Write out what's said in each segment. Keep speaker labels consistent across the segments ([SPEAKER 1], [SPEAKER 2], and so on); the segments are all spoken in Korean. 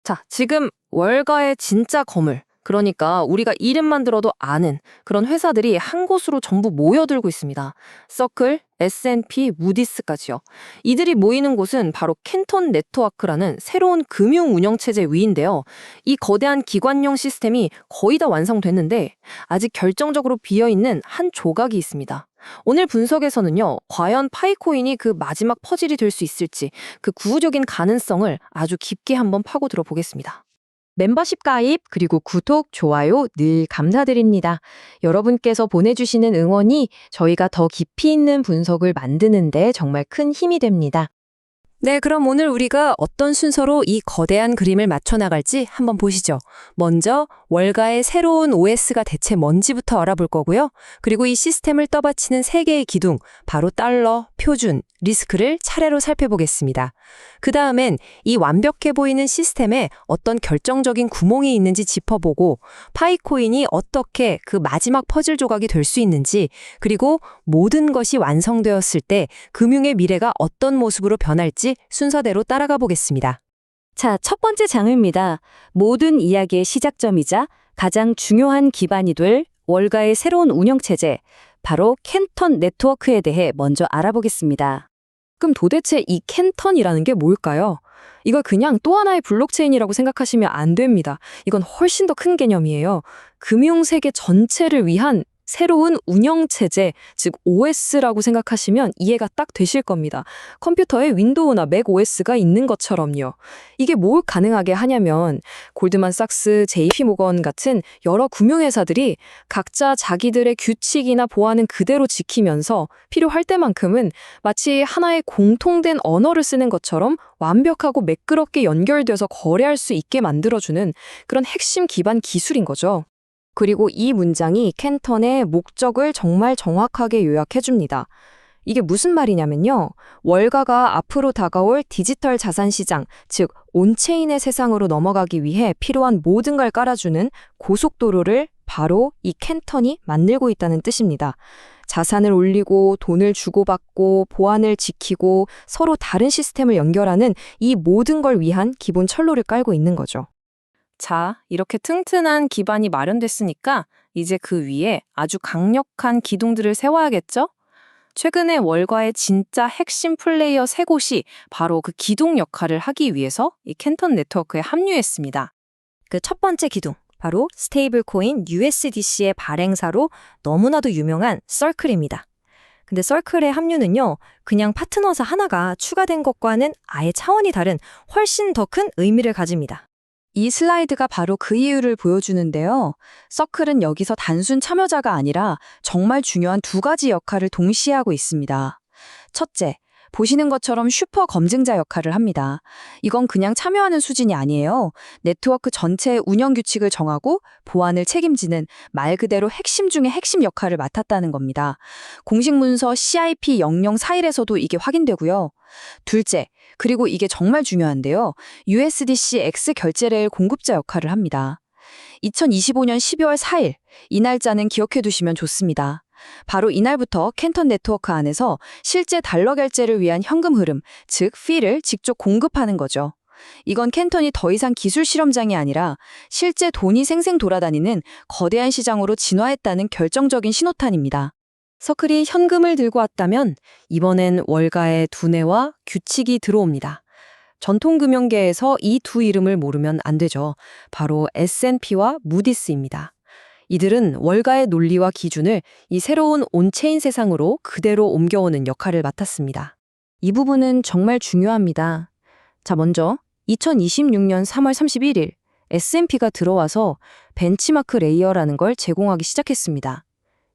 [SPEAKER 1] 자, 지금 월가의 진짜 거물, 그러니까 우리가 이름만 들어도 아는 그런 회사들이 한 곳으로 전부 모여들고 있습니다. 서클, S&P, 무디스까지요. 이들이 모이는 곳은 바로 캔턴 네트워크라는 새로운 금융 운영체제 위인데요. 이 거대한 기관용 시스템이 거의 다 완성됐는데 아직 결정적으로 비어있는 한 조각이 있습니다. 오늘 분석에서는요, 과연 파이코인이 그 마지막 퍼즐이 될 수 있을지 그 구조적인 가능성을 아주 깊게 한번 파고들어 보겠습니다.
[SPEAKER 2] 멤버십 가입 그리고 구독, 좋아요 늘 감사드립니다. 여러분께서 보내주시는 응원이 저희가 더 깊이 있는 분석을 만드는데 정말 큰 힘이 됩니다.
[SPEAKER 1] 네, 그럼 오늘 우리가 어떤 순서로 이 거대한 그림을 맞춰 나갈지 한번 보시죠. 먼저 월가의 새로운 OS가 대체 뭔지부터 알아볼 거고요. 그리고 이 시스템을 떠받치는 세 개의 기둥, 바로 달러, 표준, 리스크를 차례로 살펴보겠습니다. 그 다음엔 이 완벽해 보이는 시스템에 어떤 결정적인 구멍이 있는지 짚어보고 파이코인이 어떻게 그 마지막 퍼즐 조각이 될 수 있는지, 그리고 모든 것이 완성되었을 때 금융의 미래가 어떤 모습으로 변할지 순서대로 따라가 보겠습니다.
[SPEAKER 2] 자, 첫 번째 장입니다. 모든 이야기의 시작점이자 가장 중요한 기반이 될 월가의 새로운 운영체제, 바로 캔턴 네트워크에 대해 먼저 알아보겠습니다. 그럼 도대체 이 캔턴이라는 게 뭘까요? 이걸 그냥 또 하나의 블록체인이라고 생각하시면 안 됩니다. 이건 훨씬 더 큰 개념이에요. 금융세계 전체를 위한 새로운 운영체제, 즉 OS라고 생각하시면 이해가 딱 되실 겁니다. 컴퓨터에 윈도우나 맥 OS가 있는 것처럼요. 이게 뭘 가능하게 하냐면 골드만삭스, JP모건 같은 여러 금융회사들이 각자 자기들의 규칙이나 보안은 그대로 지키면서 필요할 때만큼은 마치 하나의 공통된 언어를 쓰는 것처럼 완벽하고 매끄럽게 연결돼서 거래할 수 있게 만들어주는 그런 핵심 기반 기술인 거죠. 그리고 이 문장이 캔턴의 목적을 정말 정확하게 요약해줍니다. 이게 무슨 말이냐면요. 월가가 앞으로 다가올 디지털 자산 시장, 즉 온체인의 세상으로 넘어가기 위해 필요한 모든 걸 깔아주는 고속도로를 바로 이 캔턴이 만들고 있다는 뜻입니다. 자산을 올리고 돈을 주고받고 보안을 지키고 서로 다른 시스템을 연결하는 이 모든 걸 위한 기본 철로를 깔고 있는 거죠.
[SPEAKER 1] 자, 이렇게 튼튼한 기반이 마련됐으니까 이제 그 위에 아주 강력한 기둥들을 세워야겠죠? 최근에 월가의 진짜 핵심 플레이어 세 곳이 바로 그 기둥 역할을 하기 위해서 이 캔턴 네트워크에 합류했습니다.
[SPEAKER 2] 그 첫 번째 기둥, 바로 스테이블 코인 USDC의 발행사로 너무나도 유명한 서클입니다. 근데 서클의 합류는요, 그냥 파트너사 하나가 추가된 것과는 아예 차원이 다른 훨씬 더 큰 의미를 가집니다. 이 슬라이드가 바로 그 이유를 보여주는데요. 서클은 여기서 단순 참여자가 아니라 정말 중요한 두 가지 역할을 동시에 하고 있습니다. 첫째, 보시는 것처럼 슈퍼 검증자 역할을 합니다. 이건 그냥 참여하는 수준이 아니에요. 네트워크 전체의 운영 규칙을 정하고 보안을 책임지는 말 그대로 핵심 중의 핵심 역할을 맡았다는 겁니다. 공식 문서 CIP0041에서도 이게 확인되고요. 둘째, 그리고 이게 정말 중요한데요. USDC X 결제 레일 공급자 역할을 합니다. 2025년 12월 4일, 이 날짜는 기억해 두시면 좋습니다. 바로 이날부터 캔턴 네트워크 안에서 실제 달러 결제를 위한 현금 흐름, 즉 fee를 직접 공급하는 거죠. 이건 캔턴이 더 이상 기술 실험장이 아니라 실제 돈이 생생 돌아다니는 거대한 시장으로 진화했다는 결정적인 신호탄입니다.
[SPEAKER 1] 서클이 현금을 들고 왔다면 이번엔 월가의 두뇌와 규칙이 들어옵니다. 전통금융계에서 이 두 이름을 모르면 안 되죠. 바로 S&P와 무디스입니다. 이들은 월가의 논리와 기준을 이 새로운 온체인 세상으로 그대로 옮겨오는 역할을 맡았습니다.
[SPEAKER 2] 이 부분은 정말 중요합니다. 자, 먼저 2026년 3월 31일 S&P가 들어와서 벤치마크 레이어라는 걸 제공하기 시작했습니다.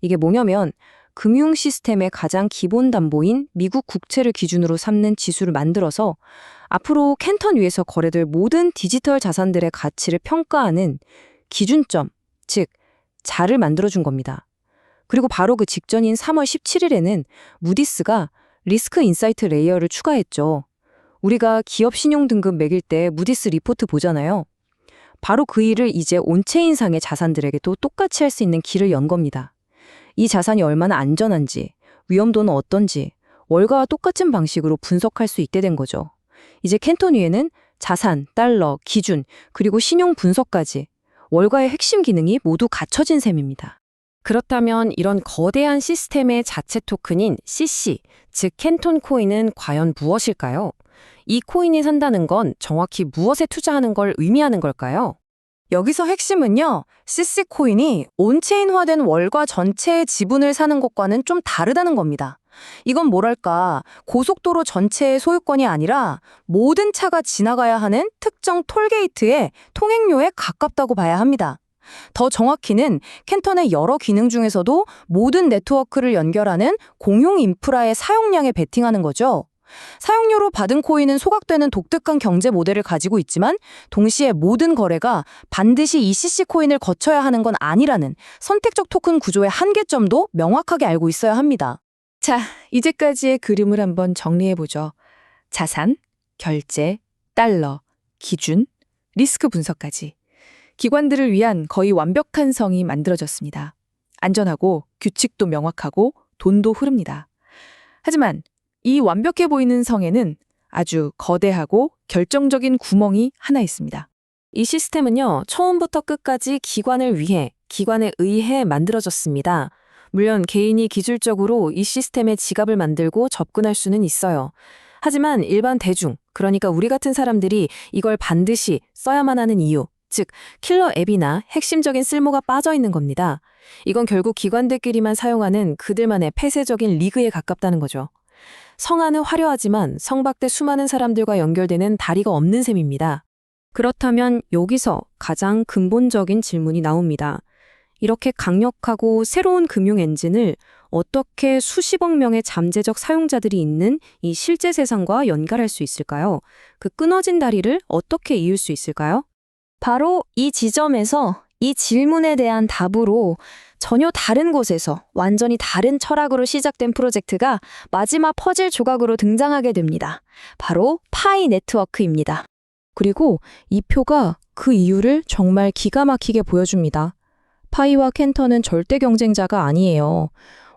[SPEAKER 2] 이게 뭐냐면 금융 시스템의 가장 기본 담보인 미국 국채를 기준으로 삼는 지수를 만들어서 앞으로 캔턴 위에서 거래될 모든 디지털 자산들의 가치를 평가하는 기준점, 즉 자를 만들어준 겁니다. 그리고 바로 그 직전인 3월 17일에는 무디스가 리스크 인사이트 레이어를 추가했죠. 우리가 기업 신용 등급 매길 때 무디스 리포트 보잖아요. 바로 그 일을 이제 온체인상의 자산들에게도 똑같이 할 수 있는 길을 연 겁니다. 이 자산이 얼마나 안전한지, 위험도는 어떤지 월가와 똑같은 방식으로 분석할 수 있게 된 거죠. 이제 캔턴 위에는 자산, 달러, 기준, 그리고 신용 분석까지 월가의 핵심 기능이 모두 갖춰진 셈입니다.
[SPEAKER 1] 그렇다면 이런 거대한 시스템의 자체 토큰인 CC, 즉 캔톤 코인은 과연 무엇일까요? 이 코인이 산다는 건 정확히 무엇에 투자하는 걸 의미하는 걸까요?
[SPEAKER 2] 여기서 핵심은요, CC 코인이 온체인화된 월가 전체의 지분을 사는 것과는 좀 다르다는 겁니다. 이건 뭐랄까, 고속도로 전체의 소유권이 아니라 모든 차가 지나가야 하는 특정 톨게이트의 통행료에 가깝다고 봐야 합니다. 더 정확히는 캔턴의 여러 기능 중에서도 모든 네트워크를 연결하는 공용 인프라의 사용량에 베팅하는 거죠. 사용료로 받은 코인은 소각되는 독특한 경제 모델을 가지고 있지만 동시에 모든 거래가 반드시 이 CC 코인을 거쳐야 하는 건 아니라는 선택적 토큰 구조의 한계점도 명확하게 알고 있어야 합니다. 자, 이제까지의 그림을 한번 정리해보죠. 자산, 결제, 달러, 기준, 리스크 분석까지. 기관들을 위한 거의 완벽한 성이 만들어졌습니다. 안전하고 규칙도 명확하고 돈도 흐릅니다. 하지만 이 완벽해 보이는 성에는 아주 거대하고 결정적인 구멍이 하나 있습니다.
[SPEAKER 1] 이 시스템은요, 처음부터 끝까지 기관에 의해 만들어졌습니다. 물론 개인이 기술적으로 이 시스템에 지갑을 만들고 접근할 수는 있어요. 하지만 일반 대중, 그러니까 우리 같은 사람들이 이걸 반드시 써야만 하는 이유, 즉 킬러 앱이나 핵심적인 쓸모가 빠져 있는 겁니다. 이건 결국 기관들끼리만 사용하는 그들만의 폐쇄적인 리그에 가깝다는 거죠. 성 안은 화려하지만 성 밖의 수많은 사람들과 연결되는 다리가 없는 셈입니다. 그렇다면 여기서 가장 근본적인 질문이 나옵니다. 이렇게 강력하고 새로운 금융 엔진을 어떻게 수십억 명의 잠재적 사용자들이 있는 이 실제 세상과 연결할 수 있을까요? 그 끊어진 다리를 어떻게 이을 수 있을까요?
[SPEAKER 3] 바로 이 지점에서 이 질문에 대한 답으로 전혀 다른 곳에서 완전히 다른 철학으로 시작된 프로젝트가 마지막 퍼즐 조각으로 등장하게 됩니다. 바로 파이 네트워크입니다.
[SPEAKER 2] 그리고 이 표가 그 이유를 정말 기가 막히게 보여줍니다. 파이와 캔턴은 절대 경쟁자가 아니에요.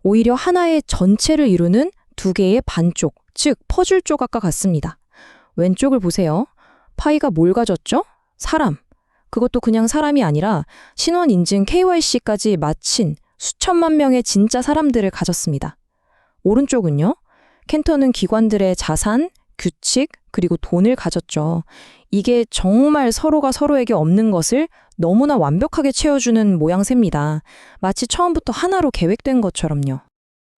[SPEAKER 2] 오히려 하나의 전체를 이루는 두 개의 반쪽, 즉 퍼즐 조각과 같습니다. 왼쪽을 보세요. 파이가 뭘 가졌죠? 사람. 그것도 그냥 사람이 아니라 신원 인증 KYC까지 마친 수천만 명의 진짜 사람들을 가졌습니다. 오른쪽은요? 캔턴은 기관들의 자산, 규칙, 그리고 돈을 가졌죠. 이게 정말 서로가 서로에게 없는 것을 너무나 완벽하게 채워주는 모양새입니다. 마치 처음부터 하나로 계획된 것처럼요.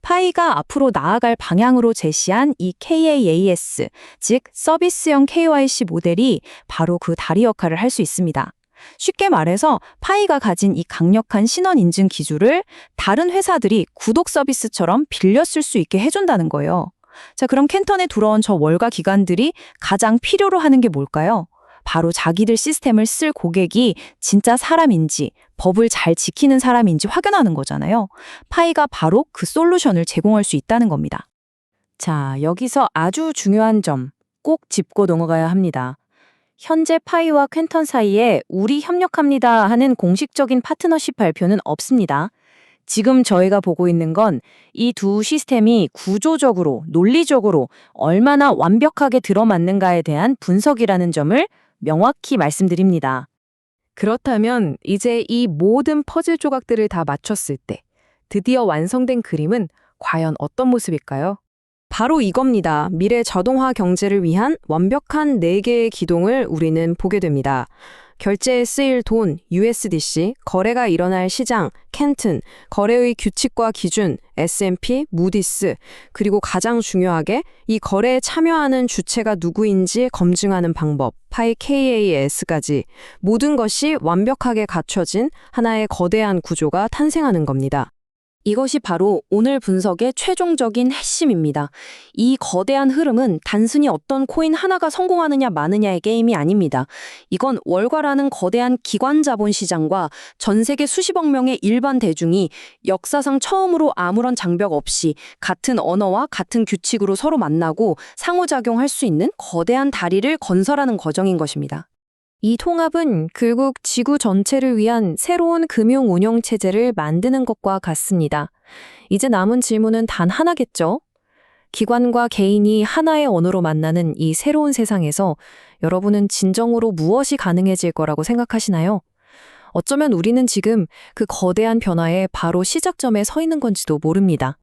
[SPEAKER 3] 파이가 앞으로 나아갈 방향으로 제시한 이 KAAS, 즉 서비스형 KYC 모델이 바로 그 다리 역할을 할 수 있습니다. 쉽게 말해서 파이가 가진 이 강력한 신원 인증 기술을 다른 회사들이 구독 서비스처럼 빌려 쓸 수 있게 해준다는 거예요. 자, 그럼 캔턴에 들어온 저 월가 기관들이 가장 필요로 하는 게 뭘까요? 바로 자기들 시스템을 쓸 고객이 진짜 사람인지, 법을 잘 지키는 사람인지 확인하는 거잖아요. 파이가 바로 그 솔루션을 제공할 수 있다는 겁니다. 자, 여기서 아주 중요한 점 꼭 짚고 넘어가야 합니다. 현재 파이와 캔턴 사이에 우리 협력합니다 하는 공식적인 파트너십 발표는 없습니다. 지금 저희가 보고 있는 건 이 두 시스템이 구조적으로, 논리적으로 얼마나 완벽하게 들어맞는가에 대한 분석이라는 점을 명확히 말씀드립니다.
[SPEAKER 1] 그렇다면 이제 이 모든 퍼즐 조각들을 다 맞췄을 때 드디어 완성된 그림은 과연 어떤 모습일까요? 바로 이겁니다. 미래 자동화 경제를 위한 완벽한 4개의 기둥을 우리는 보게 됩니다. 결제에 쓰일 돈, USDC, 거래가 일어날 시장, 캔튼, 거래의 규칙과 기준, S&P, 무디스, 그리고 가장 중요하게 이 거래에 참여하는 주체가 누구인지 검증하는 방법, 파이 KAS까지 모든 것이 완벽하게 갖춰진 하나의 거대한 구조가 탄생하는 겁니다.
[SPEAKER 3] 이것이 바로 오늘 분석의 최종적인 핵심입니다. 이 거대한 흐름은 단순히 어떤 코인 하나가 성공하느냐 마느냐의 게임이 아닙니다. 이건 월가라는 거대한 기관 자본 시장과 전 세계 수십억 명의 일반 대중이 역사상 처음으로 아무런 장벽 없이 같은 언어와 같은 규칙으로 서로 만나고 상호작용할 수 있는 거대한 다리를 건설하는 과정인 것입니다.
[SPEAKER 1] 이 통합은 결국 지구 전체를 위한 새로운 금융 운영 체제를 만드는 것과 같습니다. 이제 남은 질문은 단 하나겠죠? 기관과 개인이 하나의 언어로 만나는 이 새로운 세상에서 여러분은 진정으로 무엇이 가능해질 거라고 생각하시나요? 어쩌면 우리는 지금 그 거대한 변화의 바로 시작점에 서 있는 건지도 모릅니다.